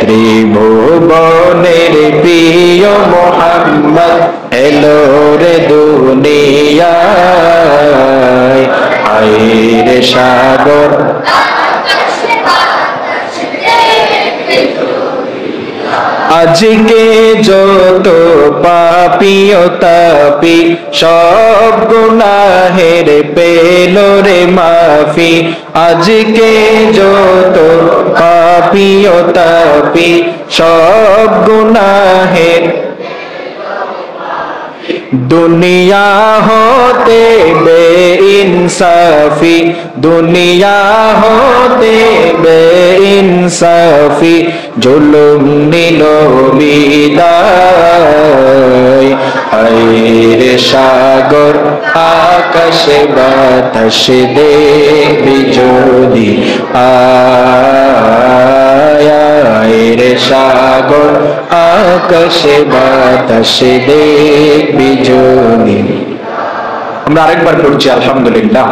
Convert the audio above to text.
ত্রিভুবনের প্রিয় মোহাম্মদ এলো রে দুনিয়ায় আইরে সাগর আজকে যত পাপী ও তাপী সব গুনাহের পেল রে মাফি আজকে যত পাপী ও তাপী সব গুনাহের দুনিয়া হতে বেইনসাফি দুনিয়া হতে বেইনসাফি জুলুম নিল বিদায় আইরে সাগর আকাশে বাতাস দেখবি যদি আয় সাগর আকাশে বাতাস দেখবি যদি আমরা আরেকবার পড়ছি আলহামদুলিল্লাহ।